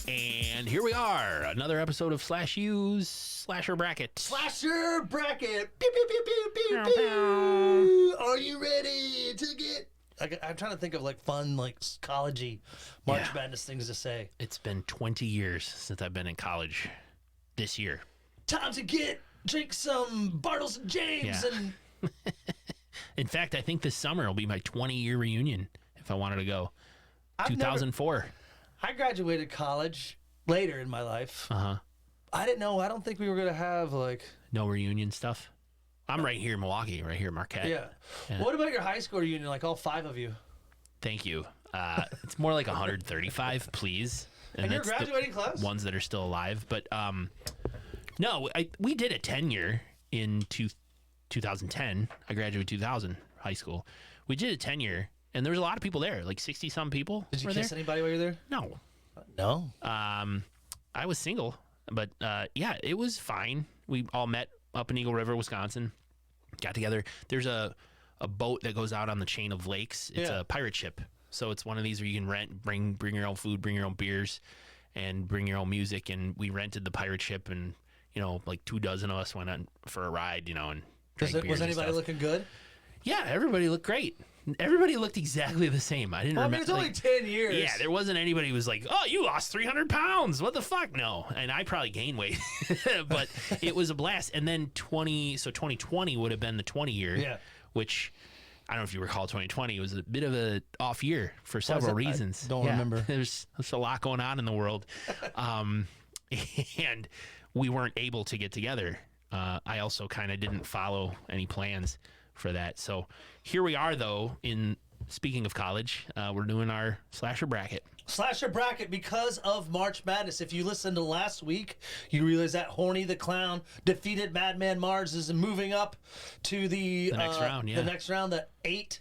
And here we are, another episode of SlashU's Slasher Bracket. Slasher Bracket. Pew, pew, pew, pew, pew, pew. Are you ready to get... I'm trying to think of like fun, like college-y March Madness things to say. It's been 20 years since I've been in college this year. Time to drink some Bartles and James. And in fact, I think this summer will be my 20-year reunion if I wanted to go. 2004. I graduated college later in my life. Uh-huh. I didn't know. I don't think we were going to have like... No reunion stuff? I'm right here in Milwaukee, right here in Marquette. Yeah. What about your high school reunion, like all 5 of you? Thank you. It's more like 135, please. And your graduating class? Ones that are still alive. But no, we did a 10-year in 2010. I graduated 2000 high school. We did a 10-year, and there was a lot of people there, like 60-some people. Did you kiss anybody while you were there? No. No? I was single, but yeah, it was fine. We all met up in Eagle River, Wisconsin, got together. There's a boat that goes out on the chain of lakes. It's a pirate ship. So it's one of these where you can rent, bring your own food, bring your own beers, and bring your own music. And we rented the pirate ship, and, you know, like 24 of us went on for a ride, you know, and drank beers. Was anybody looking good? Yeah, everybody looked great. Everybody looked exactly the same. I didn't remember. It's only 10 years. Yeah, there wasn't anybody who was like, oh, you lost 300 pounds. What the fuck? No. And I probably gained weight. But it was a blast. And then 2020 would have been the 20-year, which I don't know if you recall 2020. It was a bit of a off year for several reasons. I don't remember. There's a lot going on in the world. And we weren't able to get together. I also kind of didn't follow any plans for that. So here we are, though, speaking of college, we're doing our Slasher Bracket. Slasher Bracket because of March Madness. If you listened to last week, you realize that Horny the Clown defeated Madman Mars is moving up to the next round, the next round, the 8.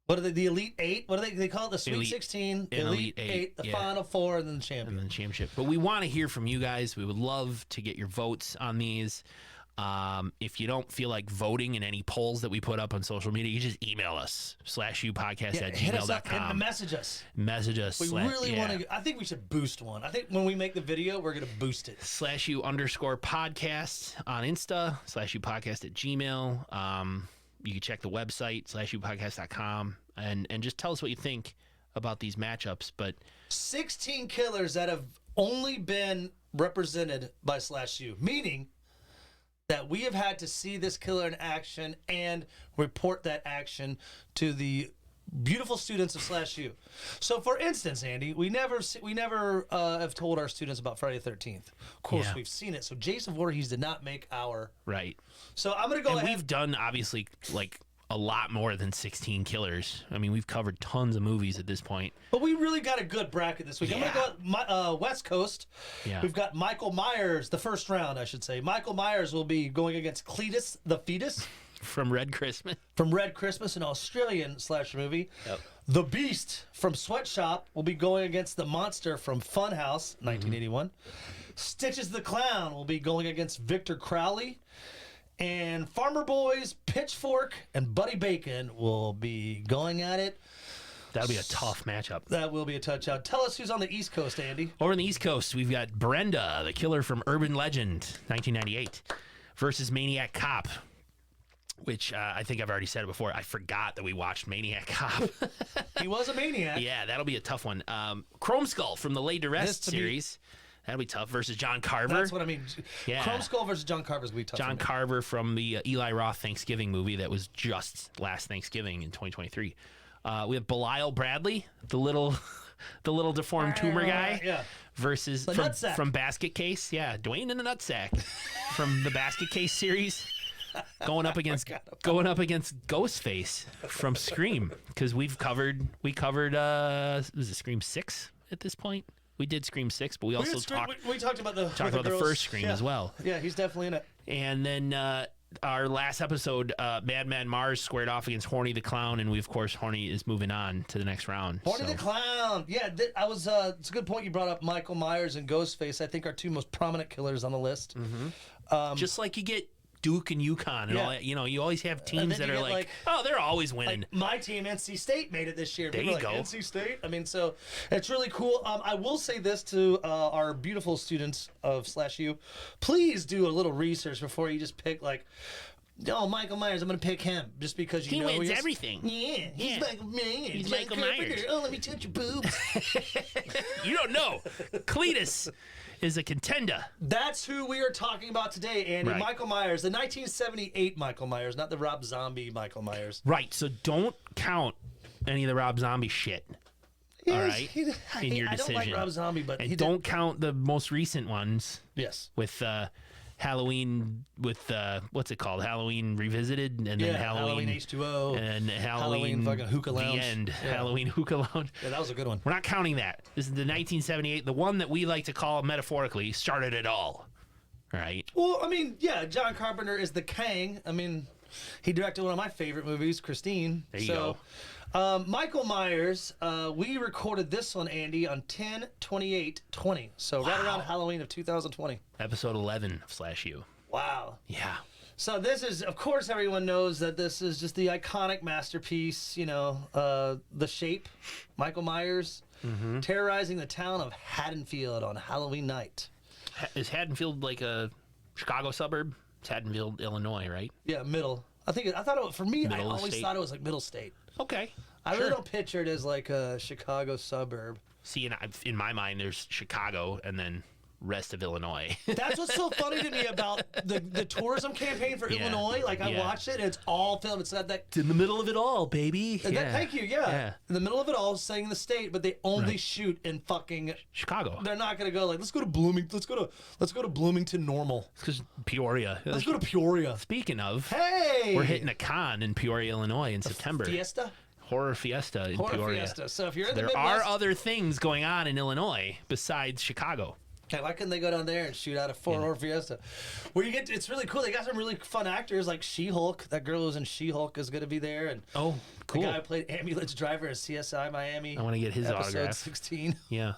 What are they? The Elite 8? What do they call it? The Sweet 16, Elite 8, the Final 4, and then the Champion. And then the Championship. But we want to hear from you guys. We would love to get your votes on these. If you don't feel like voting in any polls that we put up on social media, you just email us, slashupodcast@gmail.com. Hit us up and message us. Message us. We really want to. I think we should boost one. I think when we make the video, we're going to boost it. /U_podcast on Insta, /upodcast@gmail. You can check the website, slashupodcast.com, and just tell us what you think about these matchups. But 16 killers that have only been represented by /U, meaning that we have had to see this killer in action and report that action to the beautiful students of /U. So, for instance, Andy, we never have told our students about Friday the 13th. Of course, we've seen it. So, Jason Voorhees did not make our... Right. So, I'm going to go ahead. We've done, obviously, like a lot more than 16 killers. I mean, we've covered tons of movies at this point. But we really got a good bracket this week. I'm going to go West Coast. Yeah. We've got Michael Myers, the first round, I should say. Michael Myers will be going against Cletus the Fetus. From Red Christmas. From Red Christmas, an Australian slasher movie. Yep. The Beast from Sweatshop will be going against the Monster from Funhouse, 1981. Stitches the Clown will be going against Victor Crowley. And Farmer Boys, Pitchfork, and Buddy Bacon will be going at it. That'll be a tough matchup. That will be a touchdown. Tell us who's on the East Coast, Andy. Over on the East Coast, we've got Brenda, the killer from Urban Legend, 1998, versus Maniac Cop, which I think I've already said it before. I forgot that we watched Maniac Cop. He was a maniac. Yeah, that'll be a tough one. Chrome Skull from the Laid to Rest series. That'll be tough. Versus John Carver. That's what I mean. Yeah. Chrome Skull versus John Carver is going to be tough. John Carver from the Eli Roth Thanksgiving movie that was just last Thanksgiving in 2023. We have Belial Bradley, the little deformed tumor guy, versus from Basket Case. Yeah, Dwayne in the Nutsack from the Basket Case series. Going up against Ghostface from Scream, because we covered was it Scream 6 at this point? We did Scream 6, but we also talked about the first Scream as well. Yeah, he's definitely in it. And then our last episode, Madman Mars squared off against Horny the Clown, and we, of course, Horny is moving on to the next round. Horny the Clown. Yeah, it's a good point you brought up. Michael Myers and Ghostface, I think, are two most prominent killers on the list. Just like you get Duke and UConn and all that. You know, you always have teams that are like, oh, they're always winning. Like my team, NC State, made it this year. There you go. NC State. I mean, so it's really cool. I will say this to our beautiful students of SlashU: please do a little research before you just pick like. Oh, Michael Myers, I'm going to pick him just because he wins everything. Yeah, he's Michael Myers. He's Michael Myers. Oh, let me touch your boobs. You don't know. Cletus is a contender. That's who we are talking about today, Andy. Right. Michael Myers, the 1978 Michael Myers, not the Rob Zombie Michael Myers. Right, so don't count any of the Rob Zombie shit. Yeah, all right, in your decision. I don't like Rob Zombie, but and don't count the most recent ones. Yes. With Halloween, with what's it called? Halloween Revisited, and then Halloween H2O, and Halloween fucking Hookah Lounge. The End. Yeah. Halloween Hookah Lounge. Yeah, that was a good one. We're not counting that. This is the 1978, the one that we like to call metaphorically started it all. Right. Well, I mean, yeah, John Carpenter is the Kang. I mean, he directed one of my favorite movies, Christine. There you go. Michael Myers, we recorded this one, Andy, on 10/28/20. So right around Halloween of 2020. Episode 11 of SlashU. Wow. Yeah. So this is, of course, everyone knows that this is just the iconic masterpiece, you know, The Shape, Michael Myers, terrorizing the town of Haddonfield on Halloween night. Is Haddonfield like a Chicago suburb? It's Haddonfield, Illinois, right? Yeah, middle. I thought for me, I always thought it was like middle state. Okay. I really don't picture it as like a Chicago suburb. See, in my mind, there's Chicago and then rest of Illinois. That's what's so funny to me about the tourism campaign for Illinois. Like, I watched it, and it's all filmed. It's in the middle of it all, baby. Thank you, yeah. In the middle of it all, saying the state, but they only shoot in fucking Chicago. They're not gonna go like, let's go to Bloomington. Let's go to Bloomington Normal. Because Peoria. Let's go to Peoria. Speaking of, hey, we're hitting a con in Peoria, Illinois in September. Fiesta. Horror Fiesta in Peoria. Fiesta. So if you're in the Midwest, there are other things going on in Illinois besides Chicago. Okay, why couldn't they go down there and shoot out a Horror Fiesta? Where you get, it's really cool. They got some really fun actors like She-Hulk. That girl who's in She-Hulk is going to be there, and cool. The guy who played ambulance driver in CSI Miami. I want to get his episode autograph. 16. Yeah,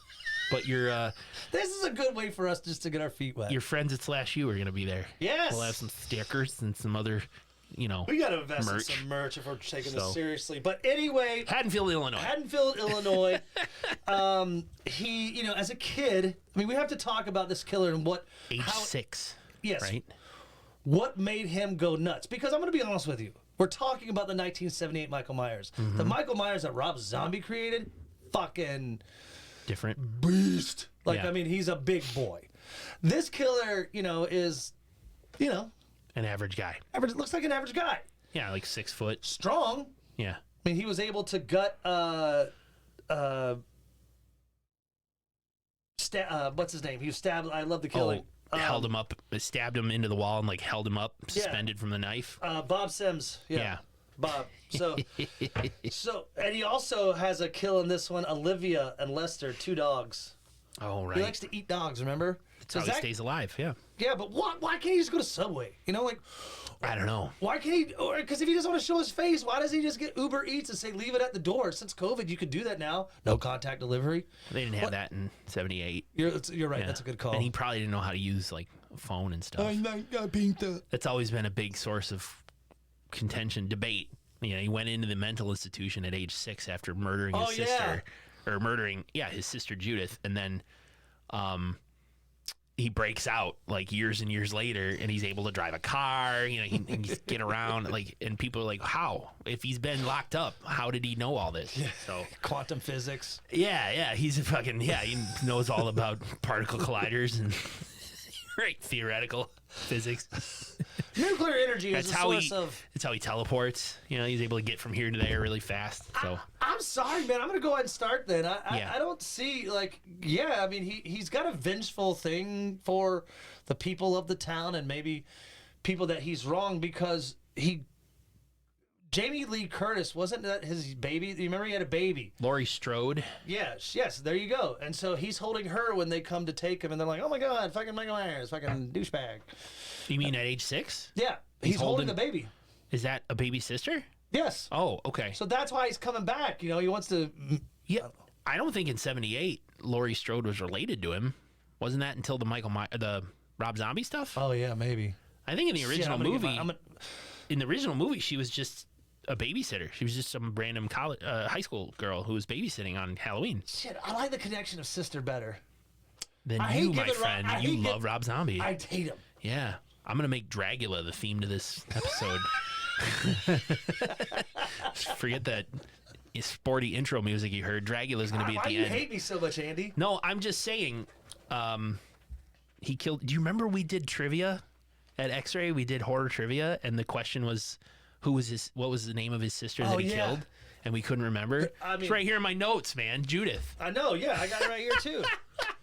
but you're. This is a good way for us just to get our feet wet. Your friends at SlashU are going to be there. Yes, we'll have some stickers and some other. You know, we got to invest in some merch if we're taking this seriously. But anyway, Haddonfield, Illinois. He, you know, as a kid, I mean, we have to talk about this killer and age 6. Yes. Right. What made him go nuts? Because I'm going to be honest with you. We're talking about the 1978 Michael Myers. The Michael Myers that Rob Zombie created, fucking different beast. Like, I mean, he's a big boy. This killer, you know, is, you know, an average guy. Looks like an average guy. Yeah, like 6 foot. Strong. Yeah. I mean, he was able to gut what's his name? He was stabbed. I love the killing. Held him up, stabbed him into the wall, and like held him up, suspended from the knife. Bob Sims. Yeah. Bob. So, and he also has a kill in this one. Olivia and Lester, 2 dogs. Oh, right. He likes to eat dogs. Remember? That's how he stays alive. Yeah. Yeah, but why can't he just go to Subway? You know, like. I don't know. Why can't he? Because if he doesn't want to show his face, why doesn't he just get Uber Eats and say leave it at the door? Since COVID, you could do that now. No contact delivery. They didn't have that in 78. You're right. Yeah. That's a good call. And he probably didn't know how to use like a phone and stuff. That's always been a big source of contention, debate. You know, he went into the mental institution at age 6 after murdering his sister, or murdering his sister Judith, and then he breaks out like years and years later, and he's able to drive a car. You know, he can get around. Like, and people are like, "How? If he's been locked up, how did he know all this?" So quantum physics. Yeah, he's a fucking he knows all about particle colliders and theoretical physics. Nuclear energy is a source of. It's how he teleports. You know, he's able to get from here to there really fast. So I'm sorry, man. I'm gonna go ahead and start then. I don't see like I mean he's got a vengeful thing for the people of the town and maybe people that he's wronged because Jamie Lee Curtis, wasn't that his baby? You remember he had a baby? Laurie Strode. Yes, there you go. And so he's holding her when they come to take him, and they're like, "Oh my God, fucking Michael Myers, fucking douchebag." You mean at age 6? Yeah, he's holding the baby. Is that a baby sister? Yes. Oh, okay. So that's why he's coming back. You know, he wants to. Yeah, I don't think in '78 Laurie Strode was related to him. Wasn't that until the Rob Zombie stuff? Oh yeah, maybe. I think in the original movie, she was just a babysitter. She was just some random high school girl who was babysitting on Halloween. Shit, I like the connection of sister better. Than you, my friend. You love Rob Zombie. I hate him. Yeah. I'm going to make Dragula the theme to this episode. Forget that sporty intro music you heard. Dragula's going to be at the end. Why do you hate me so much, Andy? No, I'm just saying, he killed... Do you remember we did trivia at X-Ray? We did horror trivia, and the question was, what was the name of his sister that he killed? And we couldn't remember. It's right here in my notes, man. Judith. I know, yeah. I got it right here, too.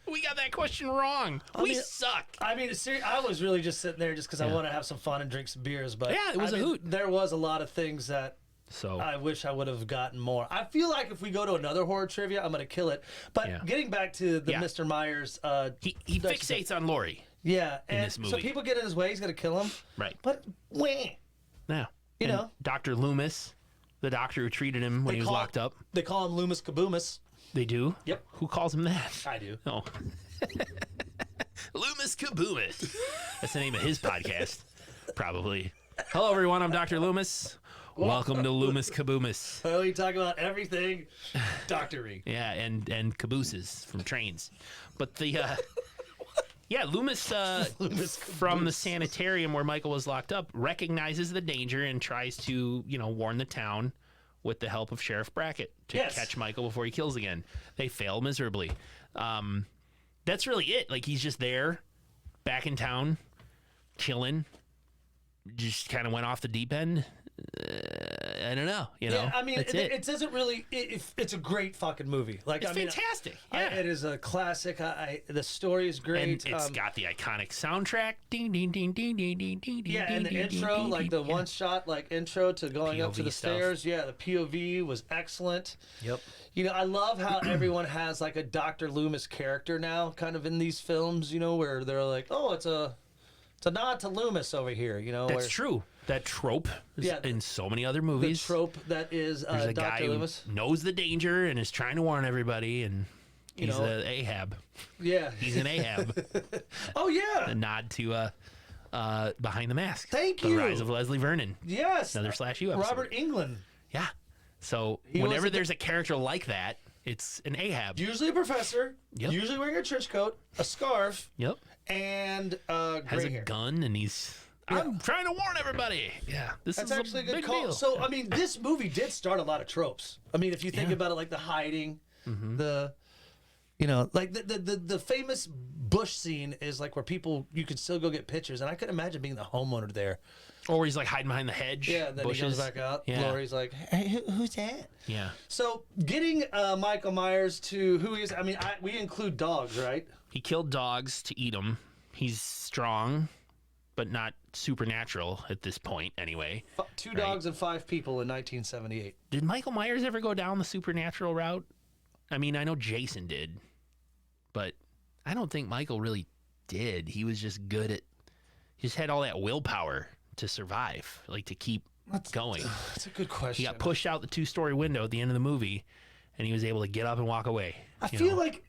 We got that question wrong. We suck. I mean, I was really just sitting there just because I want to have some fun and drink some beers. But yeah, it was a hoot. There was a lot of things that I wish I would have gotten more. I feel like if we go to another horror trivia, I'm going to kill it. But getting back to the Mr. Myers. He fixates on Laurie. Yeah. In this movie. So people get in his way, he's going to kill him. Right. But yeah. You know. Dr. Loomis, the doctor who treated him when he was locked up. They call him Loomis Kaboomis. They do? Yep. Who calls him that? I do. Oh. Loomis Kaboomis. That's the name of his podcast, probably. Hello, everyone. I'm Dr. Loomis. Welcome to Loomis Kaboomis. Oh, you talk about everything doctory. Yeah, and cabooses from trains. But the... Loomis, from the sanitarium where Michael was locked up, recognizes the danger and tries to, warn the town with the help of Sheriff Brackett to catch Michael before he kills again. They fail miserably. That's really it. Like, he's just there, back in town, chilling. Just kind of went off the deep end. I don't know. Yeah, I mean, it doesn't really. It's a great fucking movie. Like, it's fantastic. Yeah, it is a classic. The story is great. And it's got the iconic soundtrack. Ding ding ding ding ding ding ding. Yeah, and the intro, like the one shot, like intro to going up to the stairs. Yeah, the POV was excellent. Yep. I love how everyone has like a Dr. Loomis character now, kind of in these films. Where they're like, oh, it's a nod to Loomis over here. That's true. That trope is in so many other movies. The trope that is There's a Dr. guy Loomis. who knows the danger and is trying to warn everybody, and he's an Ahab. Yeah. He's an Ahab. Oh, yeah. A nod to Behind the Mask. Thank the you. The Rise of Leslie Vernon. Yes. Another SlashU episode. Robert Englund. Yeah. So whenever there's a character like that, it's an Ahab. Usually a professor. Yep. Usually wearing a trench coat, a scarf. Yep. And has a gun, and he's... I'm trying to warn everybody. Yeah, that's actually a good big call. deal. So, I mean, this movie did start a lot of tropes. I mean, if you think about it, like the hiding, the famous bush scene is like where you could still go get pictures, and I could imagine being the homeowner there. Or he's like hiding behind the hedge. Yeah, then bushes. he comes back out. Yeah. Laurie's like, hey, who's that? Yeah. So, getting Michael Myers to who he is, I mean, we include dogs, right? He killed dogs to eat them. He's strong, but not supernatural at this point, anyway. 2 dogs and 5 people in 1978. Did Michael Myers ever go down the supernatural route? I mean, I know Jason did, but I don't think Michael really did. He was just good at... He just had all that willpower to survive, like to keep going. That's a good question. He got pushed out the 2-story window at the end of the movie, and he was able to get up and walk away. I feel like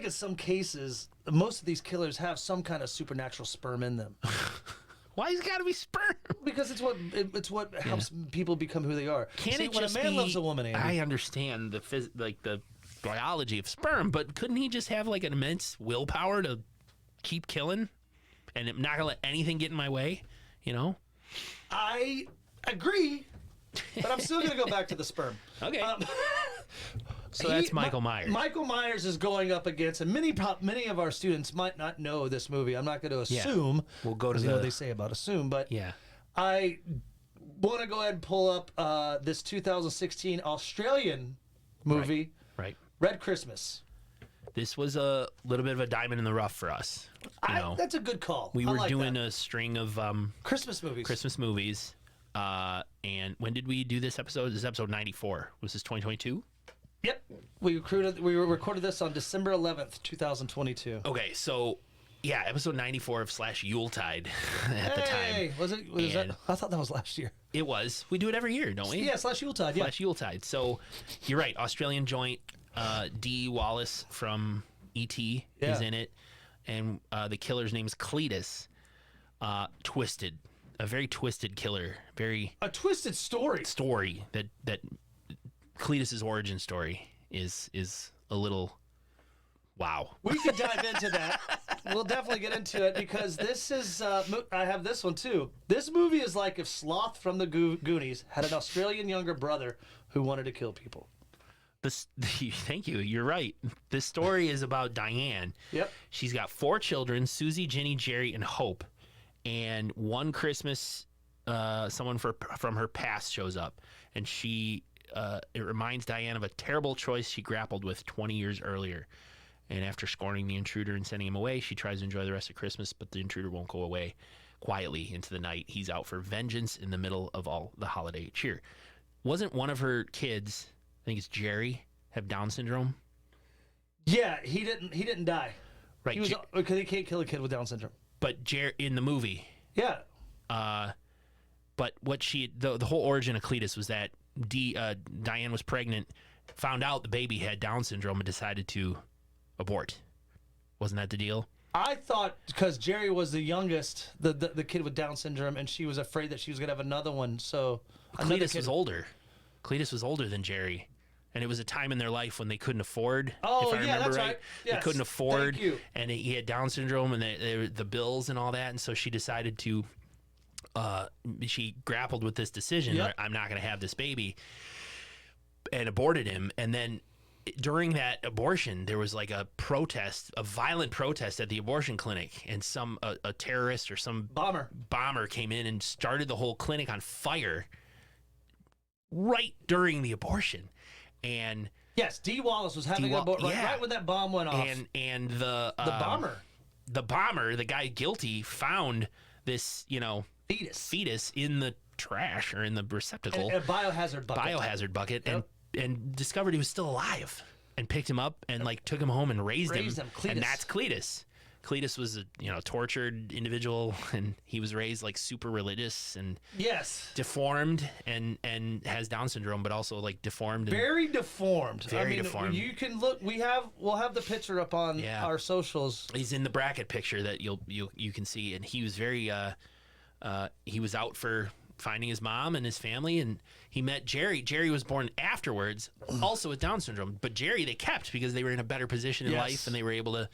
in some cases, most of these killers have some kind of supernatural sperm in them. Why has it got to be sperm? Because it's what helps people become who they are. When a man loves a woman, Andy, I understand the biology of sperm, but couldn't he just have like an immense willpower to keep killing and not gonna let anything get in my way? I agree, but I'm still gonna go back to the sperm. Okay. So that's Michael Myers. Michael Myers is going up against, and many of our students might not know this movie. I'm not going to assume. We'll go to what they say about assume, but yeah. I want to go ahead and pull up this 2016 Australian movie, right? Red Christmas. This was a little bit of a diamond in the rough for us. That's a good call. We were doing a string of Christmas movies. And when did we do this episode? This is episode 94. Was this 2022? Yep. We recorded this on December 11th, 2022. Okay, so yeah, episode 94 of /Yuletide at the time. Was that? I thought that was last year. It was. We do it every year, don't we? Yeah, /Yuletide. Yeah. /Yuletide. So you're right. Australian joint. D. Wallace from E.T. is in it, and the killer's name is Cletus. Twisted, a very twisted killer, a twisted story that Cletus's origin story is a little wow. We could dive into that. We'll definitely get into it because this is I have this one too. This movie is like if Sloth from the Goonies had an Australian younger brother who wanted to kill people. Thank you. You're right. This story is about Diane. Yep. She's got 4 children: Susie, Ginny, Jerry, and Hope. And one Christmas, someone from her past shows up, and it reminds Diane of a terrible choice she grappled with 20 years earlier. And after scorning the intruder and sending him away, she tries to enjoy the rest of Christmas, but the intruder won't go away. Quietly into the night, he's out for vengeance in the middle of all the holiday cheer. Wasn't one of her kids, I think it's Jerry, have Down syndrome? Yeah, he didn't die. Right. Because he can't kill a kid with Down syndrome. But Jerry in the movie. Yeah. But what the whole origin of Cletus was that Diane was pregnant, found out the baby had Down syndrome, and decided to abort. Wasn't that the deal? I thought because Jerry was the youngest, the kid with Down syndrome, and she was afraid that she was gonna have another one. So Cletus was older. Cletus was older than Jerry, and it was a time in their life when they couldn't afford. Oh, if I remember that's right. right. Yes. They couldn't afford, Thank you. And he had Down syndrome, and the bills and all that, and so she decided to. She grappled with this decision. Yep. I'm not going to have this baby, and aborted him, and then. During that abortion, there was like a violent protest at the abortion clinic, and a terrorist or some bomber came in and started the whole clinic on fire right during the abortion. And yes, Dee Wallace was having an abortion right when that bomb went off. And the bomber, the guy guilty, found this fetus in the trash or in the receptacle, a biohazard bucket, yep. and discovered he was still alive, and picked him up and took him home and raised him. Cletus. And that's Cletus. Cletus was a tortured individual, and he was raised like super religious and deformed and has Down syndrome, but also like deformed. Very deformed. Very deformed. You can look. We'll have the picture up on our socials. He's in the bracket picture that you can see, and he was very he was out for finding his mom and his family, and he met Jerry. Jerry was born afterwards, also with Down syndrome, but Jerry they kept because they were in a better position in life, and they were able to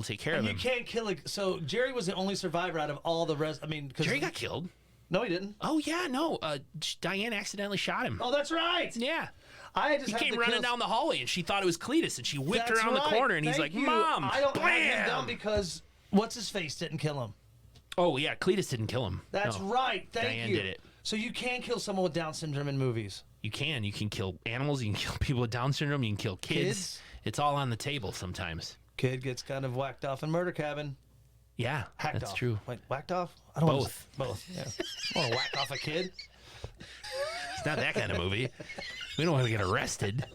take care of him. You can't kill so Jerry was the only survivor out of all the rest. I mean, because Jerry got killed. No, he didn't. Oh yeah, no. Diane accidentally shot him. Oh, that's right. Yeah. He came running down the hallway, and she thought it was Cletus, and she whipped around the corner, and he's like, "Mom, I don't bam!" have him down because what's his face didn't kill him. Oh yeah, Cletus didn't kill him. That's right. Thank you. Diane did it. So you can kill someone with Down syndrome in movies. You can kill animals. You can kill people with Down syndrome. You can kill kids. It's all on the table sometimes. Kid gets kind of whacked off in Murder Cabin. Yeah, that's true. Wait, whacked off? I don't both. Both. Yeah. I want to whack off a kid. It's not that kind of movie. We don't want to get arrested.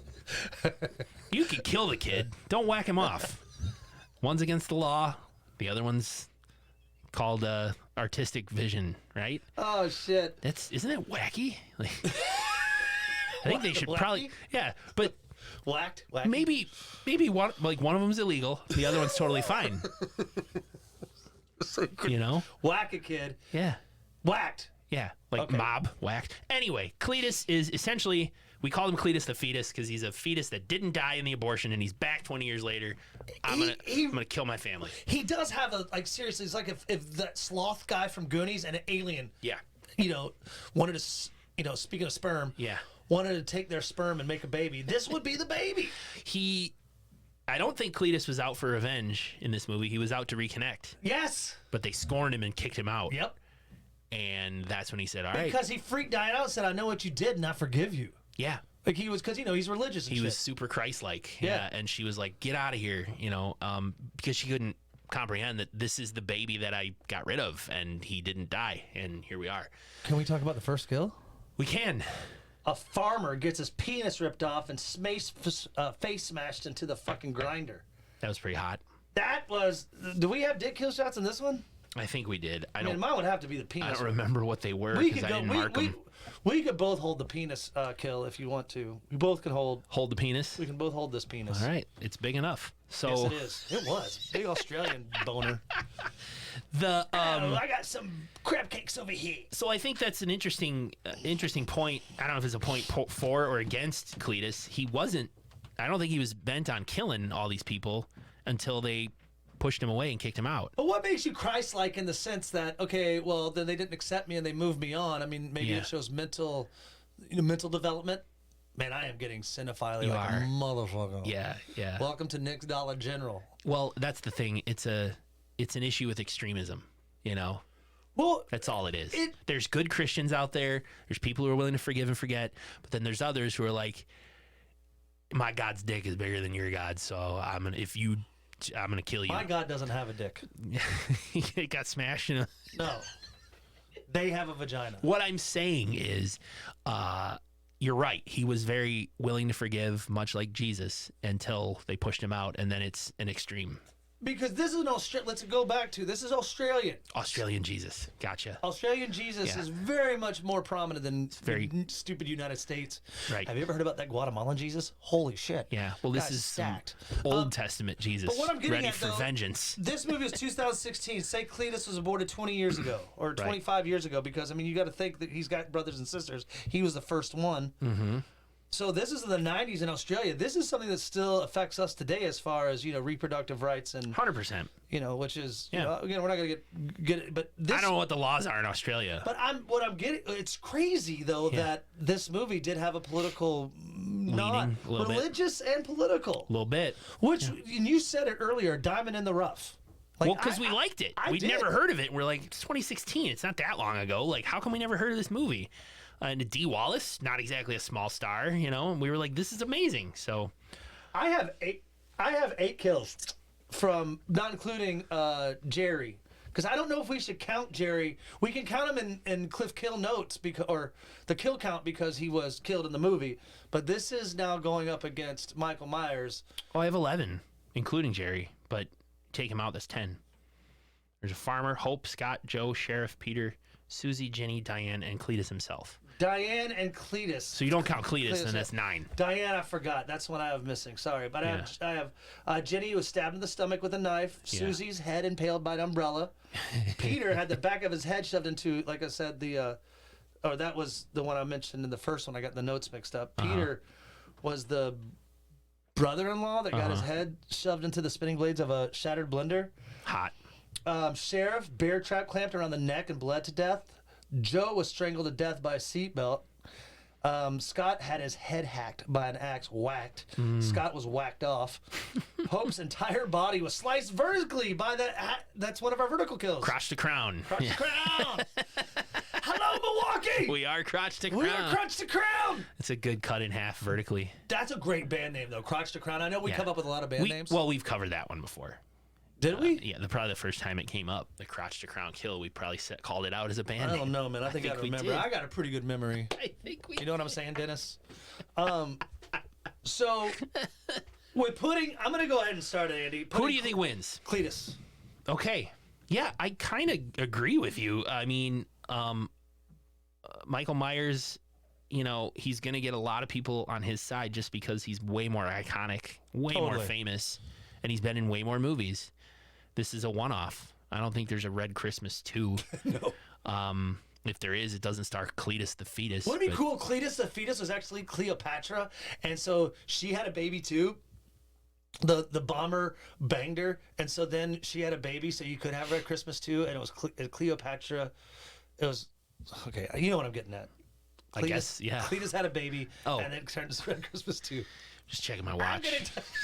You can kill the kid. Don't whack him off. One's against the law. The other one's called artistic vision, right? Oh shit! Isn't it wacky? I think they should probably but whacked. Maybe one of them's illegal, the other one's totally fine. So whack a kid. Yeah, whacked. Yeah, mob whacked. Anyway, Cletus is essentially. We call him Cletus the Fetus because he's a fetus that didn't die in the abortion, and he's back 20 years later. I'm gonna kill my family. He does have seriously. It's like if that sloth guy from Goonies and an alien, wanted to, speaking of sperm, wanted to take their sperm and make a baby. This would be the baby. I don't think Cletus was out for revenge in this movie. He was out to reconnect. Yes, but they scorned him and kicked him out. Yep. And that's when he said, "All right," because he freaked Diane out and said, "I know what you did, and I forgive you." Yeah. Like he was, because he's religious. He was super Christ-like. Yeah. And she was like, "Get out of here," because she couldn't comprehend that this is the baby that I got rid of, and he didn't die, and here we are. Can we talk about the first kill? We can. A farmer gets his penis ripped off and face smashed into the fucking grinder. That was pretty hot. That was. Do we have dick kill shots in this one? I think we did. Mine would have to be the penis. I don't remember what they were because I didn't mark them. We could both hold the penis kill if you want to. We both can hold the penis. We can both hold this penis. All right, it's big enough. So yes, it is. It was big Australian boner. I got some crab cakes over here. So I think that's an interesting point. I don't know if it's a point for or against Cletus. He wasn't. I don't think he was bent on killing all these people until they pushed him away and kicked him out. But what makes you Christ-like in the sense that, okay, well, then they didn't accept me and they moved me on? I mean, maybe it shows mental development. Man, I am getting cinephile like a motherfucker. Yeah. Welcome to Nick's Dollar General. Well, that's the thing. It's an issue with extremism, Well, that's all it is. There's good Christians out there. There's people who are willing to forgive and forget. But then there's others who are like, my God's dick is bigger than your God, so I'm gonna kill you. My God doesn't have a dick. It got smashed in a... No. They have a vagina. What I'm saying is, you're right. He was very willing to forgive, much like Jesus, until they pushed him out, and then it's an extreme. Because this is let's go back to, this is Australian. Australian Jesus. Gotcha. Australian Jesus is very much more prominent than very stupid United States. Right. Have you ever heard about that Guatemalan Jesus? Holy shit. Yeah. Well, this is stacked. Old Testament Jesus. But what I'm getting ready at, for vengeance. This movie was 2016. Say Cletus was aborted 20 years ago or 25 years ago, because, I mean, you got to think that he's got brothers and sisters. He was the first one. Mm-hmm. So this is in the 90s in Australia. This is something that still affects us today as far as, reproductive rights and 100%. Which is, again, we're not going to get it, but this, I don't know what the laws are in Australia. But what I'm getting, it's crazy though that this movie did have a political leaning, religious and political. A little bit. Which, and you said it earlier, diamond in the rough. Like, well, because we liked it. We'd never heard of it. We're like, it's 2016. It's not that long ago. Like, how come we never heard of this movie? And Dee Wallace, not exactly a small star, and we were like, this is amazing. So I have 8 kills from, not including Jerry, because I don't know if we should count Jerry. We can count him in Cliff Kill notes, or the kill count, because he was killed in the movie. But this is now going up against Michael Myers. Oh, I have 11, including Jerry, but take him out, that's 10. There's a farmer, Hope, Scott, Joe, Sheriff, Peter, Susie, Jenny, Diane, and Cletus himself. Diane and Cletus. So you don't count Cletus, then that's 9. Diane, I forgot. That's one I have missing. Sorry, but I have Jenny, who was stabbed in the stomach with a knife. Susie's head impaled by an umbrella. Peter had the back of his head shoved into, like I said, that was the one I mentioned in the first one. I got the notes mixed up. Peter was the brother-in-law that got his head shoved into the spinning blades of a shattered blender. Hot. Sheriff, bear trap clamped around the neck and bled to death. Joe was strangled to death by a seatbelt. Scott had his head hacked by an axe, whacked. Scott was whacked off. Hope's entire body was sliced vertically by that's one of our vertical kills. Crotch to crown. Crotch to crown. Hello, Milwaukee. We are Crotch to Crown. We are Crotch to Crown. It's a good cut in half vertically. That's a great band name, though. Crotch to Crown. I know we come up with a lot of band names. Well, we've covered that one before. Did we? Yeah, probably the first time it came up, the Crotch to Crown kill, we probably called it out as a band I don't know, man. I think I remember. I got a pretty good memory. I think we You know what I'm saying, Dennis? So, I'm going to go ahead and start it, Andy. Who do you think wins? Cletus. Okay. Yeah, I kind of agree with you. I mean, Michael Myers, he's going to get a lot of people on his side just because he's way more iconic, way more famous, and he's been in way more movies. This is a one-off. I don't think there's a Red Christmas 2. No. If there is, it doesn't star Cletus the Fetus. Wouldn't it be cool? Cletus the Fetus was actually Cleopatra, and so she had a baby too. The bomber banged her, and so then she had a baby, so you could have Red Christmas 2, and it was Cleopatra. It was, okay, you know what I'm getting at. I guess, yeah. Cletus had a baby, and then it turned to Red Christmas 2. Just checking my watch.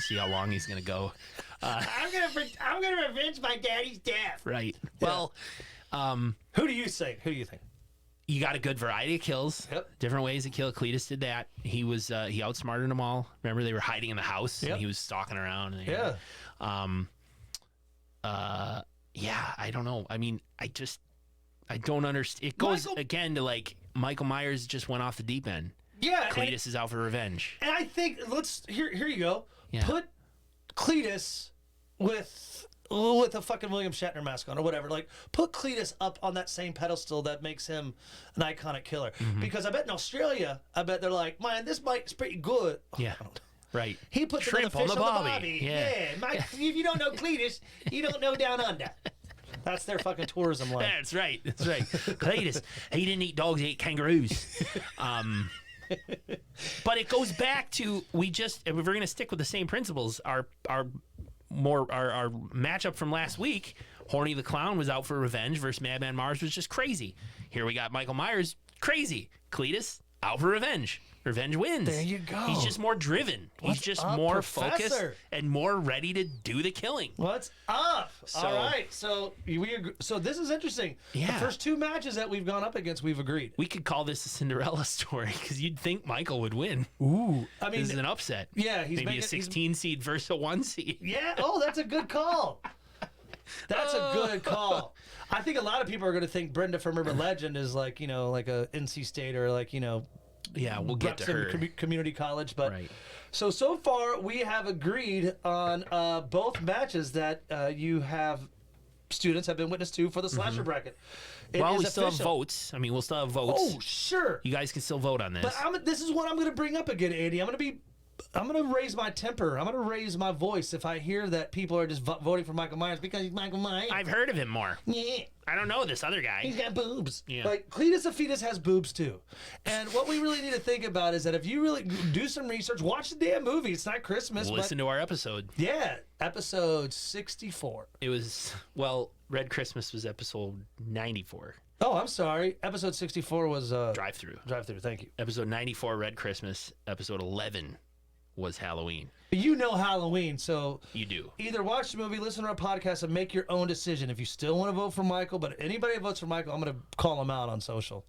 See how long he's gonna go. I'm gonna revenge my daddy's death. Right. Yeah. Well, who do you think? You got a good variety of kills. Yep. Different ways to kill. Cletus did that. He was he outsmarted them all. Remember, they were hiding in the house and he was stalking around. And yeah. I don't know. I mean, I don't understand. It goes again to like Michael Myers just went off the deep end. Yeah. Cletus is out for revenge. And I think here you go. Yeah. Put Cletus with a fucking William Shatner mask on or whatever. Like, put Cletus up on that same pedestal that makes him an iconic killer. Because I bet in Australia, they're like, man, this bite's pretty good. Yeah. Right. He puts another fish on the bobby. Yeah. If you don't know Cletus, you don't know Down Under. That's their fucking tourism line. That's right. That's right. Cletus, he didn't eat dogs, he ate kangaroos. But it goes back to if we're going to stick with the same principles, our matchup from last week, Horny the Clown was out for revenge versus Madman Mars was just crazy. Here we got Michael Myers, crazy. Cletus, out for revenge. Revenge wins. There you go. He's just more driven. What's He's just up, more Professor? focused and more ready to do the killing. What's up? All right. So so this is interesting. Yeah. The first two matches that we've gone up against, we've agreed. We could call this a Cinderella story because you'd think Michael would win. Ooh. I mean, This is an upset. yeah, Maybe a 16 seed versus a 1 seed. Yeah. Oh, that's a good call. That's a good call. I think a lot of people are going to think Brenda from Urban Legend is like, like a NC State or like, Yeah, we'll get to her. Community college. But Right. so far we have agreed on both matches that students have been witness to for the slasher bracket. Well, It we is still have official. votes. I mean, we'll still have votes. Oh, sure. You guys can still vote on this. But this is what I'm going to bring up again, Andy. I'm going to raise my temper. I'm going to raise my voice if I hear that people are just voting for Michael Myers because he's Michael Myers. I've heard of him more. Yeah. I don't know this other guy. He's got boobs. Yeah. Like, Cletus the Fetus has boobs, too. And what we really need to think about is that if you really do some research, watch the damn movie. It's not Christmas, Listen to our episode. yeah, episode 64. It was, Red Christmas was episode 94. Oh, I'm sorry. Episode 64 was... Drive-through. Drive-through, thank you. Episode 94, Red Christmas. Episode 11 was Halloween. You know Halloween, so... You do. Either watch the movie, listen to our podcast, and make your own decision. If you still want to vote for Michael, but anybody that votes for Michael, I'm going to call him out on social.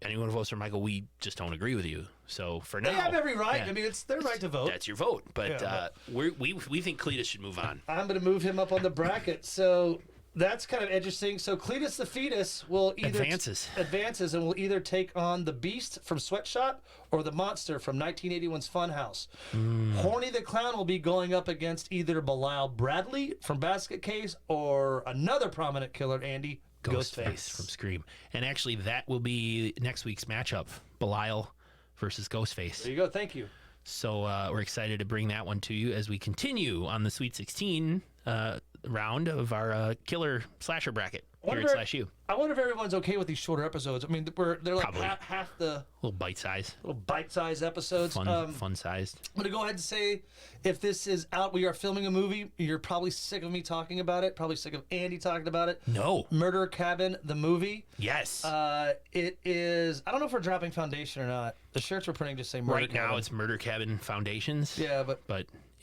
Anyone who votes for Michael, we just don't agree with you. So for now... They have every right. Yeah, I mean, it's their right to vote. that's your vote. But Yeah, we think Cletus should move on. I'm going to move him up on the bracket. So that's kind of interesting. So Cletus the Fetus will either advances and will either take on the Beast from Sweatshop or the Monster from 1981's Funhouse. Horny the Clown will be going up against either Belial Bradley from Basket Case or another prominent killer, Andy, Ghostface from Scream. And actually, that will be next week's matchup, Belial versus Ghostface. There you go. Thank you. So we're excited to bring that one to you as we continue on the Sweet 16 round of our killer slasher bracket here at SlashU. I wonder if everyone's okay with these shorter episodes. I mean, they're like Probably. half the Little bite-sized. little bite-sized episodes. Fun-sized. I'm going to go ahead and say, if this is out, we are filming a movie. You're probably sick of me talking about it. Probably sick of Andy talking about it. No. Murder Cabin, the movie. Yes. It is, I don't know if we're dropping foundation or not. The shirts we're printing just say Murder Cabin. Right now, it's Murder Cabin Foundations. Yeah, but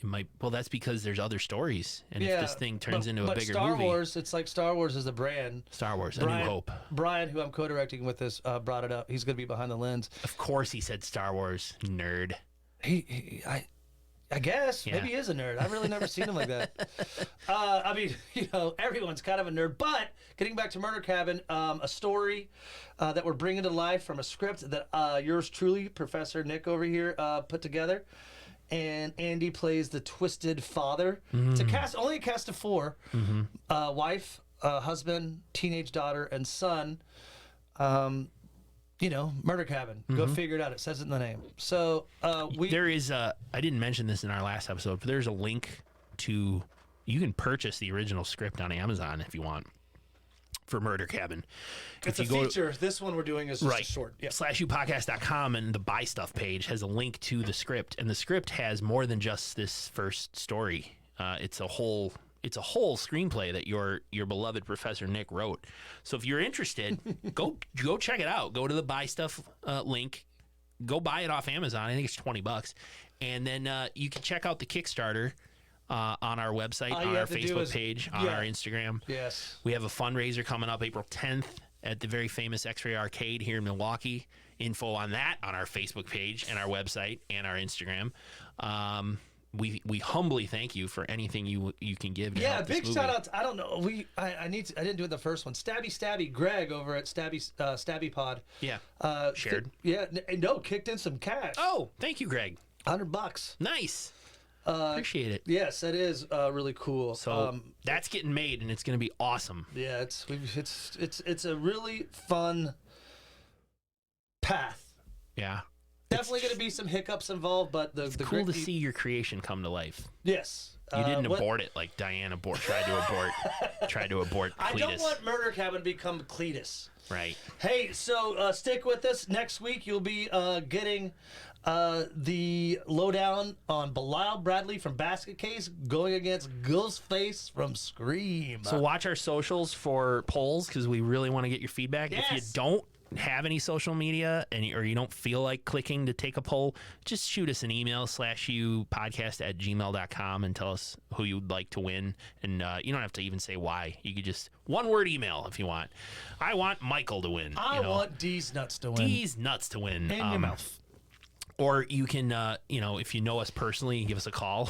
it might. Well, that's because there's other stories, and if this thing turns into a bigger Star movie, Wars, it's like Star Wars is the brand. Star Wars, A New Hope. Brian, who I'm co-directing with this, brought it up. He's going to be behind the lens. Of course, he said Star Wars, nerd. I guess Yeah. maybe he is a nerd. I've really never seen him like that. I mean, everyone's kind of a nerd. But getting back to Murder Cabin, a story that we're bringing to life from a script that yours truly, Professor Nick over here, put together. And Andy plays the twisted father. It's only a cast of 4. Wife, husband, teenage daughter, and son. Murder Cabin. Go figure it out. It says it in the name. So There is I didn't mention this in our last episode, but there's a link to. You can purchase the original script on Amazon if you want for Murder Cabin. It's if a you feature. This one we're doing is just a short. Yeah. SlashUpodcast.com and the Buy Stuff page has a link to the script, and the script has more than just this first story. It's a whole screenplay that your beloved Professor Nick wrote. So if you're interested, go check it out. Go to the Buy Stuff link. Go buy it off Amazon. I think it's $20, and then you can check out the Kickstarter. On our website, on our Facebook page, on our Instagram. Yes. We have a fundraiser coming up April 10th at the very famous X-Ray Arcade here in Milwaukee. Info on that on our Facebook page and our website and our Instagram. We humbly thank you for anything you can give to help big this movie. shout out. I don't know. I didn't do it the first one. Stabby Greg over at Stabby Pod. Yeah. Shared. Kicked in some cash. Oh, thank you, Greg. $100. Nice. Appreciate it. Yes, that is really cool. So that's getting made, and it's going to be awesome. Yeah, it's a really fun path. Yeah. Definitely going to be some hiccups involved, but the cool to see your creation come to life. Yes. You didn't abort it like Diane tried to abort Cletus. I don't want Murder Cabin to become Cletus. Right. Hey, so stick with us. Next week, you'll be getting the lowdown on Belial Bradley from Basket Case going against Ghostface from Scream. So watch our socials for polls because we really want to get your feedback. Yes. If you don't have any social media or you don't feel like clicking to take a poll, just shoot us an email /upodcast@gmail.com and tell us who you'd like to win. And you don't have to even say why. You could just one-word email if you want. I want Michael to win. I want D's nuts to win. D's nuts to win. In your mouth. Or you can, if you know us personally, give us a call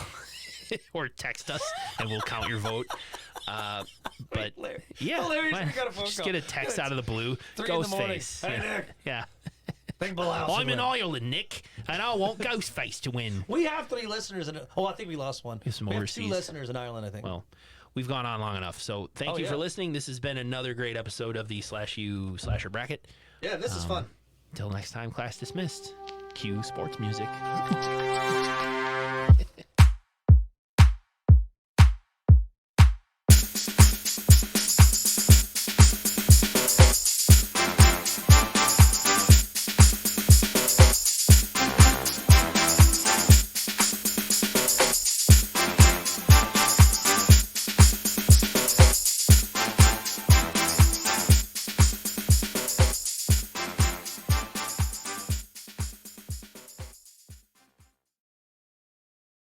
or text us and we'll count your vote. But yeah, hilarious. We got a phone just call. get a text out of the blue. 3 in the morning. Ghostface. Hey, Nick. Yeah. Think Belial I'm in Ireland, Nick, and I want Ghostface to win. We have 3 listeners. I think we lost one. Some we have overseas. 2 listeners in Ireland, I think. Well, we've gone on long enough. So thank you for listening. This has been another great episode of the SlashU Slasher Bracket. Yeah, this is fun. Until next time, class dismissed. Cue sports music.